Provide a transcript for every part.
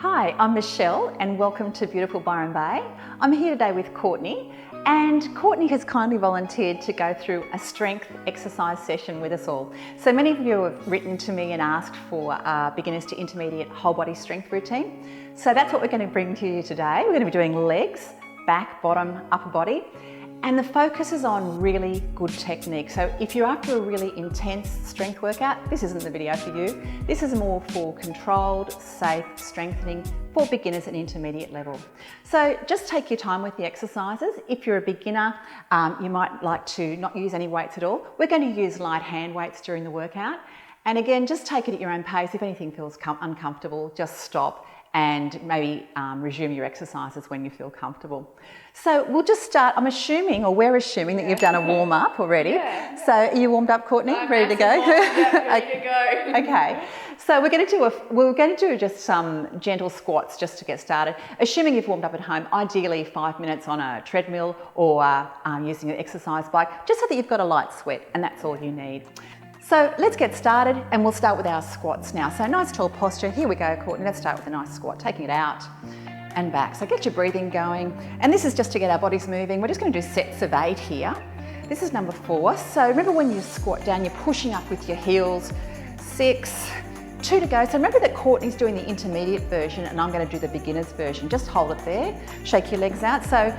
Hi, I'm Michelle and welcome to beautiful Byron Bay. I'm here today with Courtney, and Courtney has kindly volunteered to go through a strength exercise session with us all. So many of you have written to me and asked for a beginners to intermediate whole body strength routine. So that's what we're going to bring to you today. We're going to be doing legs, back, bottom, upper body. And the focus is on really good technique. So if you're after a really intense strength workout, this isn't the video for you. This is more for controlled, safe strengthening for beginners and intermediate level. So just take your time with the exercises. If you're a beginner, you might like to not use any weights at all. We're going to use light hand weights during the workout. And again, just take it at your own pace. If anything feels uncomfortable, just stop and maybe resume your exercises when you feel comfortable. So we'll just start. I'm assuming, or we're assuming, that you've done a warm up already. Yeah. So are you warmed up, Courtney? Ready to go? Ready to go. Okay. So we're going to do just some gentle squats just to get started. Assuming you've warmed up at home, ideally 5 minutes on a treadmill or using an exercise bike, just so that you've got a light sweat, and that's all you need. So let's get started, and we'll start with our squats now. So nice tall posture. Here we go, Courtney. Let's start with a nice squat, taking it out and back. So get your breathing going. And this is just to get our bodies moving. We're just going to do sets of 8 here. This is number 4. So remember, when you squat down, you're pushing up with your heels. 6, 2 to go. So remember that Courtney's doing the intermediate version and I'm going to do the beginner's version. Just hold it there. Shake your legs out. So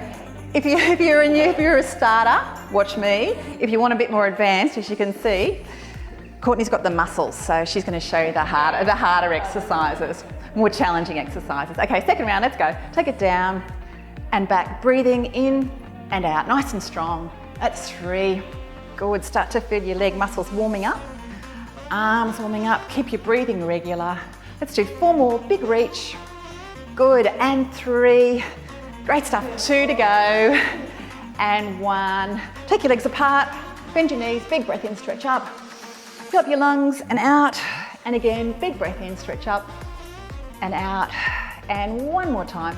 if you're a starter, watch me. If you want a bit more advanced, as you can see, Courtney's got the muscles, so she's going to show you the harder exercises, more challenging exercises. Okay, second round, let's go. Take it down and back, breathing in and out, nice and strong. That's 3. Good, start to feel your leg muscles warming up, arms warming up, keep your breathing regular. Let's do 4 more, big reach. Good, and 3. Great stuff, 2 to go, and 1. Take your legs apart, bend your knees, big breath in, stretch up. Fill up your lungs and out, and again, big breath in, stretch up and out, and 1 more time,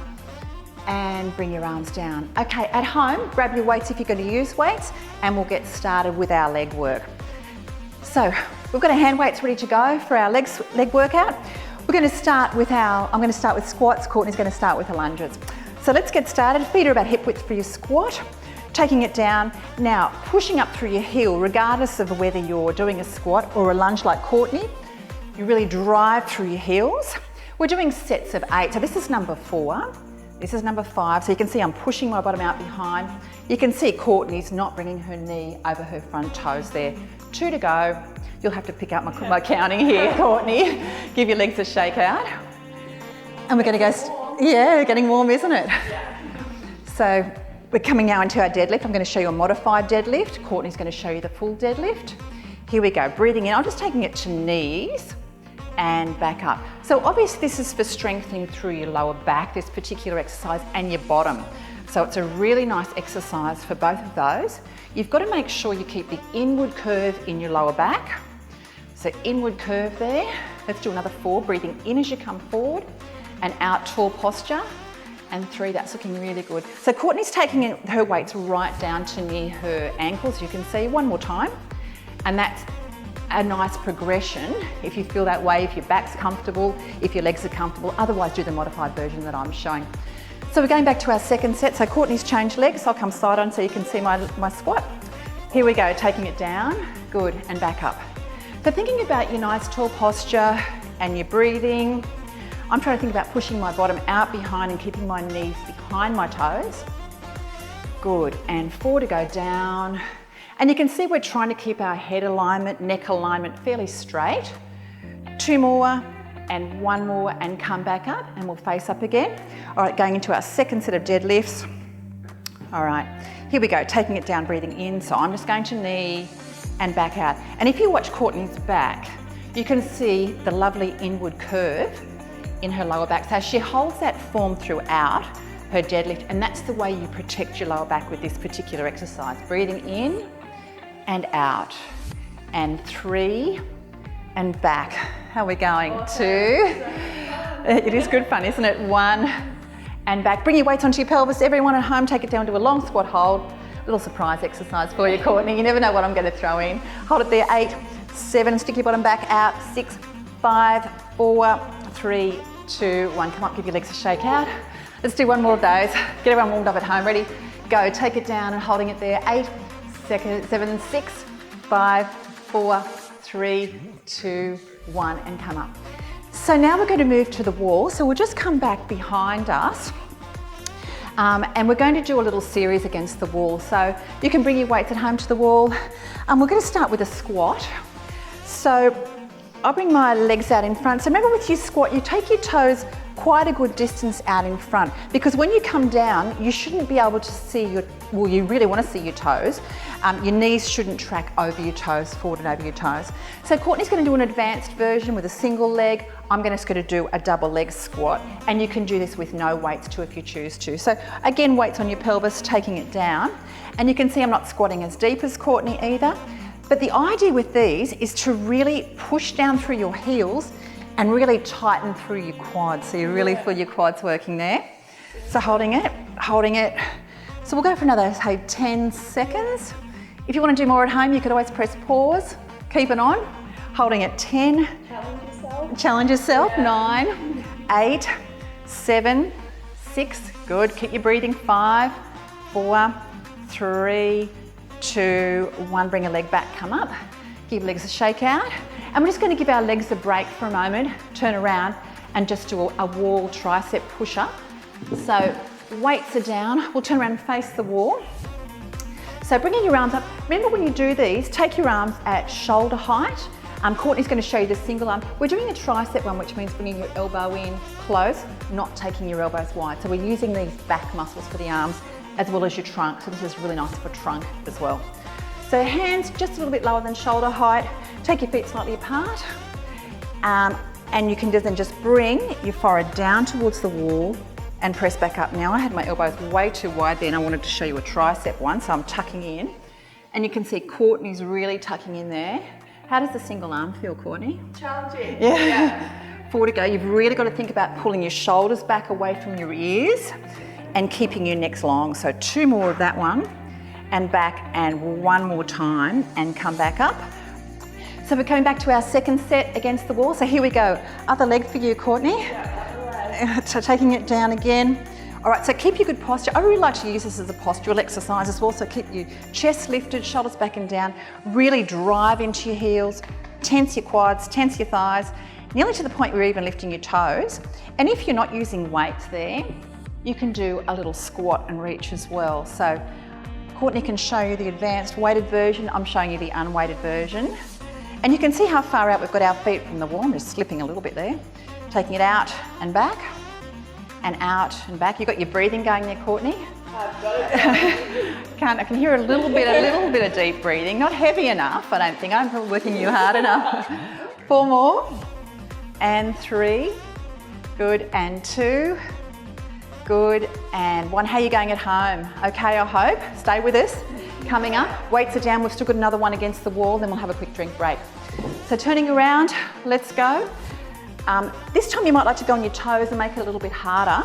and bring your arms down. Okay, at home, grab your weights if you're going to use weights, and we'll get started with our leg work. So we've got our hand weights ready to go for our leg workout. I'm going to start with squats. Courtney's going to start with the lunges. So let's get started. Feet are about hip width for your squat. Taking it down, now pushing up through your heel, regardless of whether you're doing a squat or a lunge like Courtney. You really drive through your heels. We're doing sets of 8, so this is number 4, this is number 5, so you can see I'm pushing my bottom out behind. You can see Courtney's not bringing her knee over her front toes there. 2 to go. You'll have to pick up my counting here, Courtney. Give your legs a shake out. And we're going to go, yeah, getting warm, isn't it? So we're coming now into our deadlift. I'm going to show you a modified deadlift. Courtney's going to show you the full deadlift. Here we go, breathing in. I'm just taking it to knees and back up. So obviously this is for strengthening through your lower back, this particular exercise, and your bottom. So it's a really nice exercise for both of those. You've got to make sure you keep the inward curve in your lower back. So inward curve there. Let's do another 4, breathing in as you come forward and out, tall posture. And 3, that's looking really good. So Courtney's taking her weights right down to near her ankles, you can see. 1 more time. And that's a nice progression if you feel that way, if your back's comfortable, if your legs are comfortable. Otherwise, do the modified version that I'm showing. So we're going back to our second set. So Courtney's changed legs. I'll come side on so you can see my squat. Here we go, taking it down. Good, and back up. So thinking about your nice tall posture and your breathing, I'm trying to think about pushing my bottom out behind and keeping my knees behind my toes. Good, and 4 to go down. And you can see we're trying to keep our head alignment, neck alignment fairly straight. 2 more, and 1 more, and come back up, and we'll face up again. All right, going into our second set of deadlifts. All right, here we go, taking it down, breathing in. So I'm just going to knee and back out. And if you watch Courtney's back, you can see the lovely inward curve in her lower back. So she holds that form throughout her deadlift, and that's the way you protect your lower back with this particular exercise. Breathing in and out, and 3 and back. How are we going? 2. It is good fun, isn't it? 1 and back. Bring your weights onto your pelvis. Everyone at home, take it down to a long squat hold. Little surprise exercise for you, Courtney. You never know what I'm going to throw in. Hold it there. 8, 7, stick your bottom back out. 6, 5, 4, 3, 2, 1. Come up, give your legs a shake out. Let's do one more of those. Get everyone warmed up at home. Ready? Go. Take it down and holding it there. 8 seconds, 7, 6, 5, 4, 3, 2, 1, and come up. So now we're going to move to the wall. So we'll just come back behind us. And we're going to do a little series against the wall. So you can bring your weights at home to the wall. We're going to start with a squat. So I'll bring my legs out in front. So remember with your squat, you take your toes quite a good distance out in front, because when you come down, you shouldn't be able to see your, well, you really want to see your toes. Your knees shouldn't track over your toes, forward and over your toes. So Courtney's going to do an advanced version with a single leg. I'm just going to do a double leg squat, and you can do this with no weights too if you choose to. So again, weights on your pelvis, taking it down. And you can see I'm not squatting as deep as Courtney either. But the idea with these is to really push down through your heels and really tighten through your quads. So you really feel your quads working there. So holding it. So we'll go for another, say, 10 seconds. If you want to do more at home, you could always press pause. Keep it on. Holding it. 10. Challenge yourself. Yeah. 9, 8, 7, 6. Good. Keep your breathing. 5, 4, 3, 2, 1. Bring a leg back. Come up. Give your legs a shake out. And we're just going to give our legs a break for a moment, turn around and just do a wall tricep push-up. So weights are down, we'll turn around and face the wall. So bringing your arms up, remember when you do these, take your arms at shoulder height. Courtney's going to show you the single arm. We're doing a tricep one, which means bringing your elbow in close, not taking your elbows wide. So we're using these back muscles for the arms as well as your trunk. So this is really nice for trunk as well. So hands just a little bit lower than shoulder height. Take your feet slightly apart. And you can then just bring your forehead down towards the wall and press back up. Now I had my elbows way too wide there and I wanted to show you a tricep one, so I'm tucking in. And you can see Courtney's really tucking in there. How does the single arm feel, Courtney? Challenging. Yeah. 4 to go. You've really got to think about pulling your shoulders back away from your ears and keeping your necks long. So 2 more of that one. And back, and 1 more time, and come back up. So we're coming back to our second set against the wall. So here we go. Other leg for you, Courtney. Yeah, so taking it down again. All right, so keep your good posture. I really like to use this as a postural exercise as well. So keep your chest lifted, shoulders back and down. Really drive into your heels, tense your quads, tense your thighs, nearly to the point where you're even lifting your toes. And if you're not using weights there, you can do a little squat and reach as well. So Courtney can show you the advanced weighted version. I'm showing you the unweighted version. And you can see how far out we've got our feet from the wall. I'm just slipping a little bit there. Taking it out and back, and out and back. You've got your breathing going there, Courtney. I've got it. I can hear a little bit of deep breathing. Not heavy enough, I don't think. I'm probably working you hard enough. 4 more, and 3. Good, and 2. Good, and 1. How are you going at home? Okay, I hope. Stay with us. Coming up, weights are down. We've still got another one against the wall, then we'll have a quick drink break. So turning around, let's go. This time you might like to go on your toes and make it a little bit harder.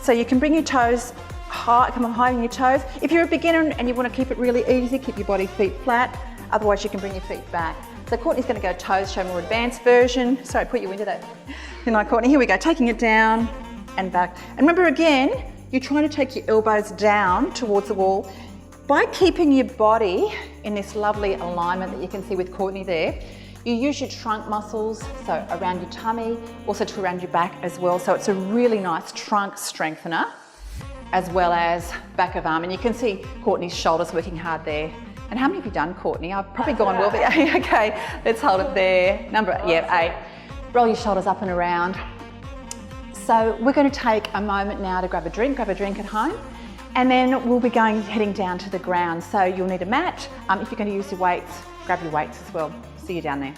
So you can bring your toes high, come on high on your toes. If you're a beginner and you want to keep it really easy, keep your body feet flat. Otherwise you can bring your feet back. So Courtney's going to go toes, show more advanced version. Sorry, put you into that. Good night, Courtney. Here we go, taking it down and back. And remember again, you're trying to take your elbows down towards the wall. By keeping your body in this lovely alignment that you can see with Courtney there, you use your trunk muscles, so around your tummy, also to around your back as well. So it's a really nice trunk strengthener, as well as back of arm. And you can see Courtney's shoulders working hard there. And how many have you done, Courtney? I've probably gone well there. Okay, let's hold it there. Number 8. Roll your shoulders up and around. So we're going to take a moment now to grab a drink at home. And then we'll be heading down to the ground. So you'll need a mat. If you're going to use your weights, grab your weights as well. See you down there.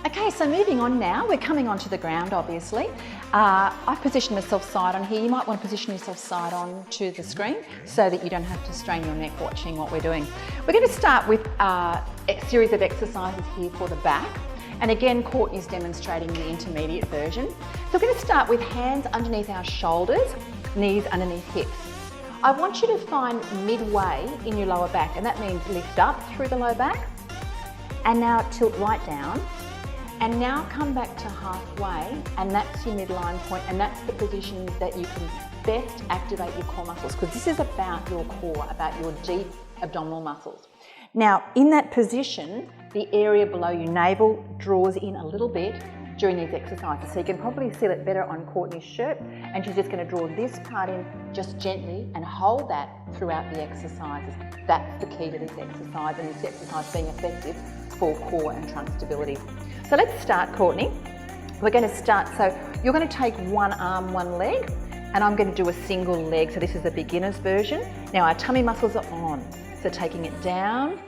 Okay, so moving on now, we're coming onto the ground, obviously. I've positioned myself side on here. You might want to position yourself side on to the screen so that you don't have to strain your neck watching what we're doing. We're going to start with a series of exercises here for the back. And again, Courtney's demonstrating the intermediate version. So we're going to start with hands underneath our shoulders, knees underneath hips. I want you to find midway in your lower back, and that means lift up through the low back, and now tilt right down, And now come back to halfway, and that's your midline point, and that's the position that you can best activate your core muscles, because this is about your core, about your deep abdominal muscles. Now, in that position, the area below your navel draws in a little bit during these exercises. So you can probably feel it better on Courtney's shirt, and she's just going to draw this part in just gently and hold that throughout the exercises. That's the key to this exercise, and this exercise being effective for core and trunk stability. So let's start, Courtney. We're going to start, so you're going to take one arm, one leg, and I'm going to do a single leg. So this is the beginner's version. Now our tummy muscles are on, so taking it down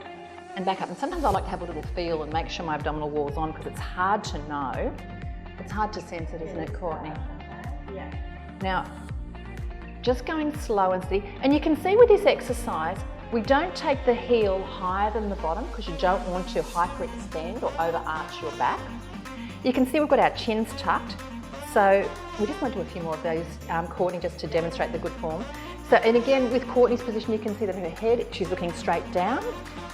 and back up. And sometimes I like to have a little feel and make sure my abdominal wall's on, because it's hard to know. It's hard to sense it, isn't it, Courtney? Yeah. Now, just going slow and steady. And you can see with this exercise, we don't take the heel higher than the bottom, because you don't want to hyperextend or overarch your back. You can see we've got our chins tucked. So we just want to do a few more of those, Courtney, just to demonstrate the good form. So, and again, with Courtney's position, you can see that her head, she's looking straight down,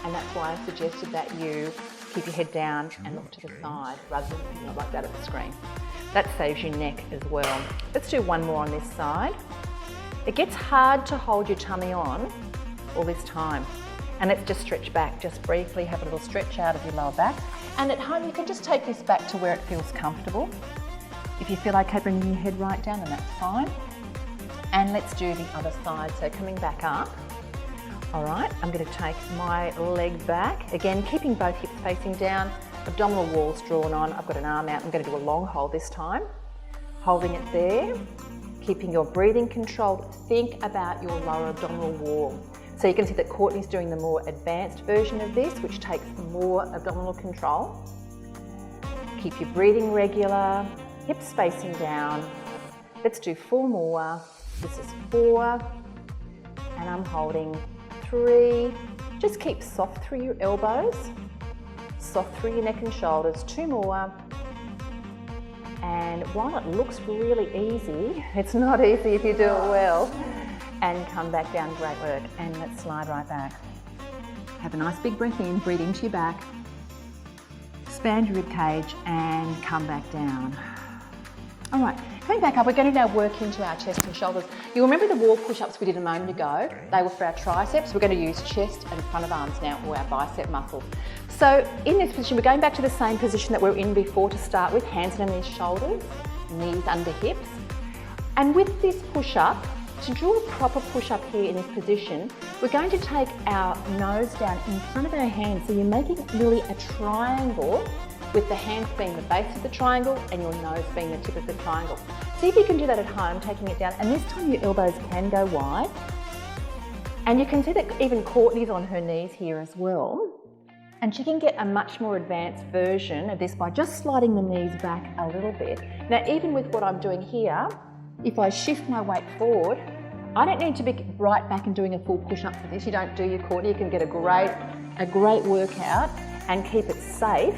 and that's why I suggested that you keep your head down and look to the side rather than like that at the screen. That saves your neck as well. Let's do one more on this side. It gets hard to hold your tummy on all this time. And let's just stretch back, just briefly have a little stretch out of your lower back. And at home, you can just take this back to where it feels comfortable. If you feel okay bringing your head right down, then that's fine. And let's do the other side. So coming back up. All right, I'm going to take my leg back. Again, keeping both hips facing down, abdominal walls drawn on. I've got an arm out. I'm going to do a long hold this time. Holding it there, keeping your breathing controlled. Think about your lower abdominal wall. So you can see that Courtney's doing the more advanced version of this, which takes more abdominal control. Keep your breathing regular, hips facing down. Let's do 4 more. This is 4, and I'm holding 3. Just keep soft through your elbows, soft through your neck and shoulders. 2 more. And while it looks really easy, it's not easy if you do it well. And come back down, great work. And let's slide right back. Have a nice big breath in, breathe into your back. Expand your rib cage and come back down. All right, coming back up, we're going to now work into our chest and shoulders. You'll remember the wall push-ups we did a moment ago. They were for our triceps. We're going to use chest and front of arms now, or our bicep muscles. So in this position, we're going back to the same position that we were in before to start with, hands underneath shoulders, knees under hips. And with this push-up, to draw a proper push-up here in this position, we're going to take our nose down in front of our hands. So you're making really a triangle, with the hands being the base of the triangle and your nose being the tip of the triangle. See if you can do that at home, taking it down. And this time your elbows can go wide. And you can see that even Courtney's on her knees here as well. And she can get a much more advanced version of this by just sliding the knees back a little bit. Now, even with what I'm doing here, if I shift my weight forward, I don't need to be right back and doing a full push-up for this. You don't do your Courtney. You can get a great workout and keep it safe.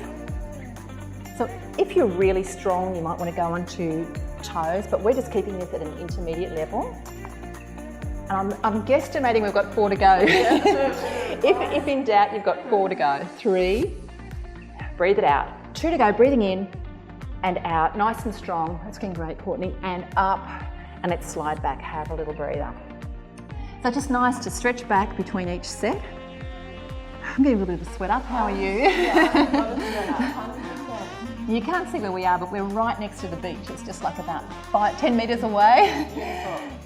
So if you're really strong, you might want to go onto toes, but we're just keeping this at an intermediate level. And I'm guesstimating we've got 4 to go. If in doubt, you've got 4 to go. 3, breathe it out. 2 to go, breathing in and out, nice and strong. That's going great, Courtney. And up, and let's slide back, have a little breather. So just nice to stretch back between each set. I'm getting a little bit of a sweat up, how are you? You can't see where we are, but we're right next to the beach. It's just like about 10 metres away.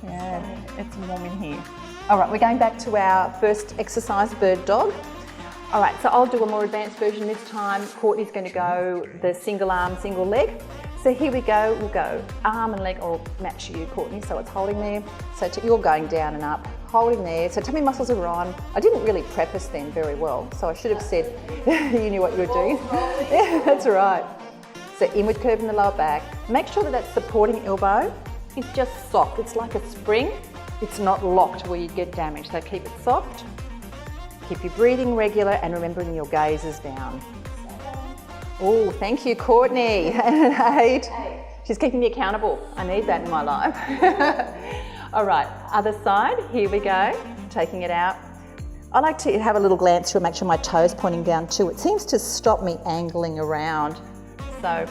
Yeah, it's warm in here. All right, we're going back to our first exercise, bird dog. All right, so I'll do a more advanced version this time. Courtney's going to go the single arm, single leg. So here we go, we'll go arm and leg, or match you, Courtney, so it's holding there. So you're going down and up, holding there. So tummy muscles are on. I didn't really prep us then very well, so I should have said you knew what you were doing. Yeah, that's right. So inward curve in the lower back. Make sure that that supporting elbow is just soft. It's like a spring. It's not locked where you get damage. So keep it soft. Keep your breathing regular and remembering your gaze is down. Oh, thank you, Courtney. And 8. She's keeping me accountable. I need that in my life. All right, other side. Here we go. Taking it out. I like to have a little glance through and make sure my toes pointing down too. It seems to stop me angling around. So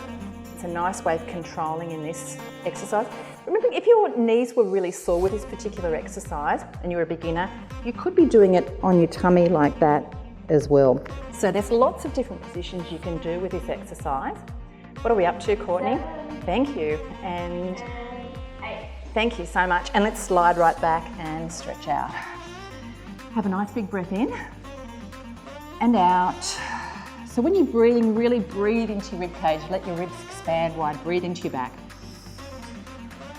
it's a nice way of controlling in this exercise. Remember, if your knees were really sore with this particular exercise and you're a beginner, you could be doing it on your tummy like that as well. So there's lots of different positions you can do with this exercise. What are we up to, Courtney? 7. Thank you. And 8. thank you so much. And let's slide right back and stretch out. Have a nice big breath in and out. So when you're breathing, really breathe into your rib cage. Let your ribs expand wide. Breathe into your back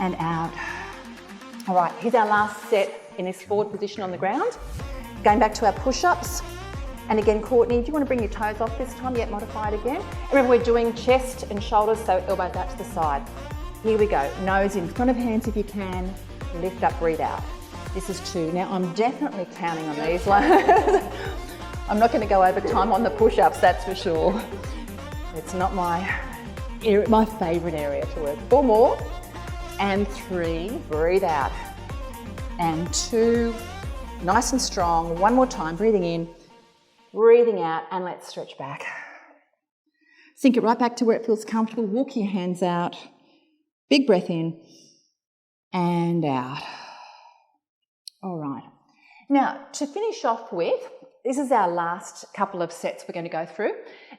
and out. All right, here's our last set in this forward position on the ground. Going back to our push-ups. And again, Courtney, do you want to bring your toes off this time? Yet modify it again. Remember, we're doing chest and shoulders, so elbows out to the side. Here we go. Nose in front of hands if you can. Lift up, breathe out. This is 2. Now, I'm definitely counting on these ones. I'm not going to go over time on the push-ups, that's for sure. It's not my favourite area to work. 4 more. And 3. Breathe out. And 2. Nice and strong. 1 more time. Breathing in. Breathing out, and let's stretch back. Sink it right back to where it feels comfortable. Walk your hands out. Big breath in and out. All right. Now, to finish off with, this is our last couple of sets we're going to go through.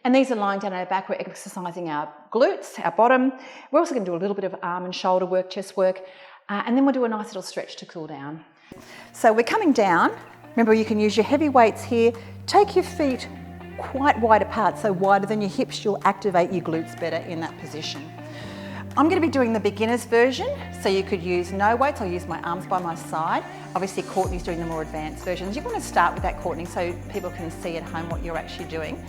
And these are lying down our back. We're exercising our glutes, our bottom. We're also going to do a little bit of arm and shoulder work, chest work. And then we'll do a nice little stretch to cool down. So we're coming down. Remember, you can use your heavy weights here. Take your feet quite wide apart, so wider than your hips. You'll activate your glutes better in that position. I'm going to be doing the beginner's version, so you could use no weights. I'll use my arms by my side. Obviously, Courtney's doing the more advanced versions. You want to start with that, Courtney, so people can see at home what you're actually doing.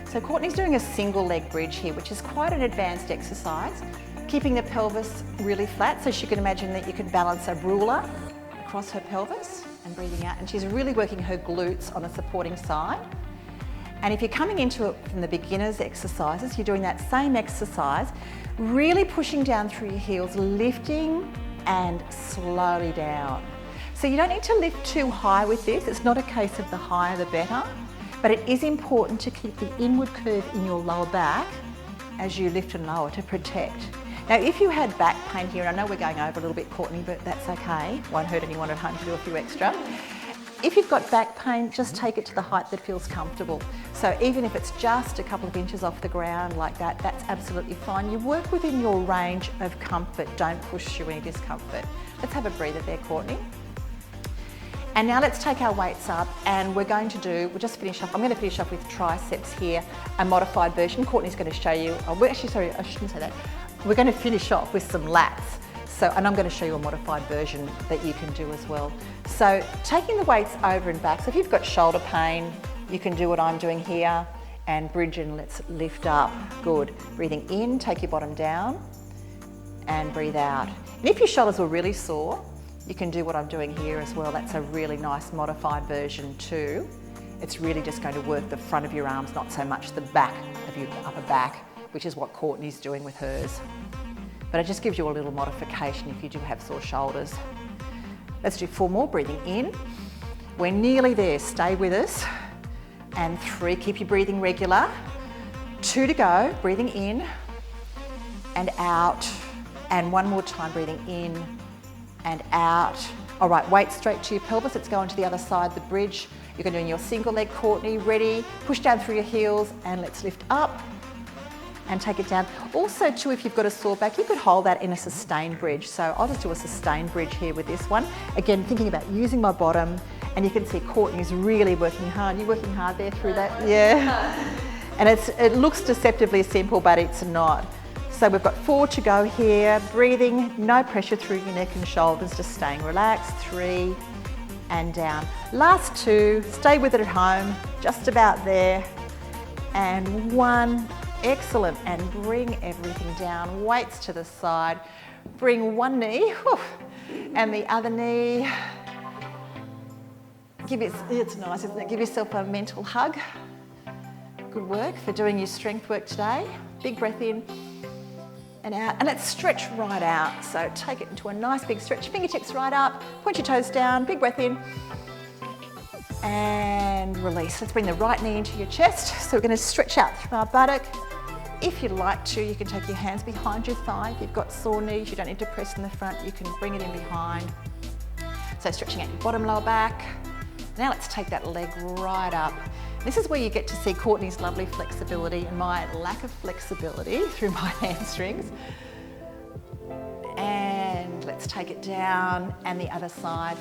So Courtney's doing a single leg bridge here, which is quite an advanced exercise. Keeping the pelvis really flat, so she can imagine that you could balance a ruler across her pelvis and breathing out. And she's really working her glutes on the supporting side. And if you're coming into it from the beginner's exercises, you're doing that same exercise, really pushing down through your heels, lifting and slowly down. So you don't need to lift too high with this. It's not a case of the higher the better, but it is important to keep the inward curve in your lower back as you lift and lower to protect. Now, if you had back pain here, and I know we're going over a little bit, Courtney, but that's okay. Won't hurt anyone at home to do a few extra. If you've got back pain, just take it to the height that feels comfortable. So even if it's just a couple of inches off the ground like that, that's absolutely fine. You work within your range of comfort. Don't push through any discomfort. Let's have a breather there, Courtney. And now let's take our weights up, and we'll just finish off. I'm going to finish off with triceps here, a modified version. Courtney's going to show you, I shouldn't say that. We're going to finish off with some lats. And I'm going to show you a modified version that you can do as well. So taking the weights over and back. So if you've got shoulder pain, you can do what I'm doing here and bridge, and let's lift up. Good. Breathing in, take your bottom down and breathe out. And if your shoulders were really sore, you can do what I'm doing here as well. That's a really nice modified version too. It's really just going to work the front of your arms, not so much the back of your upper back, which is what Courtney's doing with hers. But it just gives you a little modification if you do have sore shoulders. Let's do 4 more, breathing in. We're nearly there, stay with us. And 3, keep your breathing regular. 2 to go, breathing in and out. And 1 more time, breathing in and out. All right, weight straight to your pelvis. Let's go onto the other side, the bridge. You're going to do your single leg, Courtney. Ready? Push down through your heels and let's lift up and take it down. Also too, if you've got a sore back, you could hold that in a sustained bridge. So I'll just do a sustained bridge here with this one. Again, thinking about using my bottom, and you can see Courtney's really working hard. You're working hard there through that? Yeah. And it looks deceptively simple, but it's not. So we've got 4 to go here. Breathing, no pressure through your neck and shoulders, just staying relaxed. 3 and down. Last 2, stay with it at home, just about there. And 1. Excellent, and bring everything down, weights to the side. Bring one knee, and the other knee. It's nice, isn't it? Give yourself a mental hug. Good work for doing your strength work today. Big breath in and out, and let's stretch right out. So take it into a nice big stretch, fingertips right up, point your toes down, big breath in, and release. Let's bring the right knee into your chest. So we're going to stretch out through our buttock, If you'd like to, you can take your hands behind your thigh. If you've got sore knees, you don't need to press in the front, you can bring it in behind. So stretching out your bottom lower back. Now let's take that leg right up. This is where you get to see Courtney's lovely flexibility and my lack of flexibility through my hamstrings. And let's take it down, and the other side,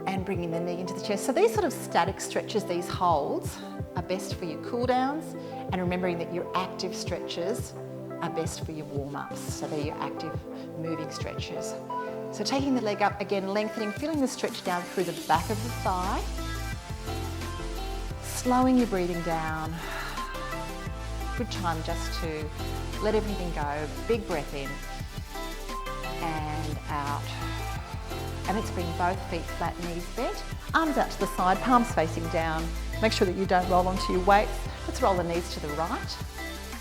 and bringing the knee into the chest. So these sort of static stretches, these holds, are best for your cool downs, and remembering that your active stretches are best for your warm-ups. So they're your active moving stretches. So taking the leg up, again lengthening, feeling the stretch down through the back of the thigh. Slowing your breathing down. Good time just to let everything go. Big breath in and out. And let's bring both feet flat, knees bent, arms out to the side, palms facing down. Make sure that you don't roll onto your weights. Let's roll the knees to the right.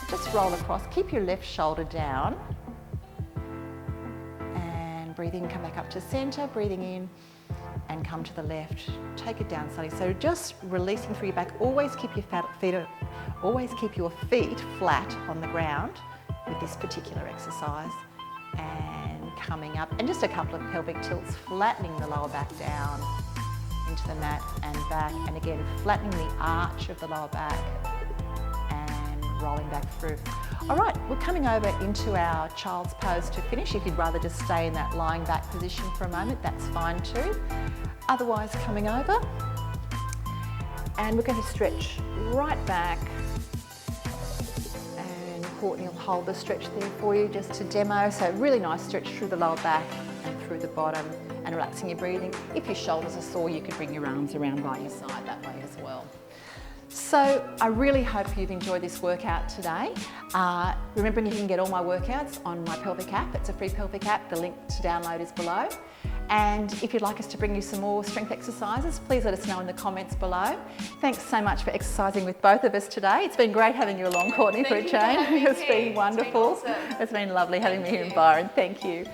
Just roll across, keep your left shoulder down. And breathe in, come back up to center, breathing in and come to the left. Take it down slowly. So just releasing through your back. Always keep your feet flat on the ground with this particular exercise. And coming up, and just a couple of pelvic tilts, flattening the lower back down into the mat and back, and again flattening the arch of the lower back and rolling back through. All right, we're coming over into our child's pose to finish. If you'd rather just stay in that lying back position for a moment, that's fine too. Otherwise, coming over, and we're going to stretch right back. Courtney will hold the stretch there for you just to demo. So really nice stretch through the lower back and through the bottom, and relaxing your breathing. If your shoulders are sore, you could bring your arms around by your side that way as well. So I really hope you've enjoyed this workout today. Remembering you can get all my workouts on my pelvic app. It's a free pelvic app. The link to download is below. And if you'd like us to bring you some more strength exercises, please let us know in the comments below. Thanks so much for exercising with both of us today. It's been great having you along, Courtney, for a change. It's been wonderful. It's been awesome. It's been lovely having me here in Byron. Thank you.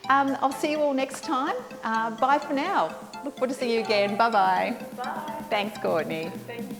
I'll see you all next time. Bye for now. Look forward to seeing you again. Bye-bye. Bye. Thanks, Courtney. Thank you.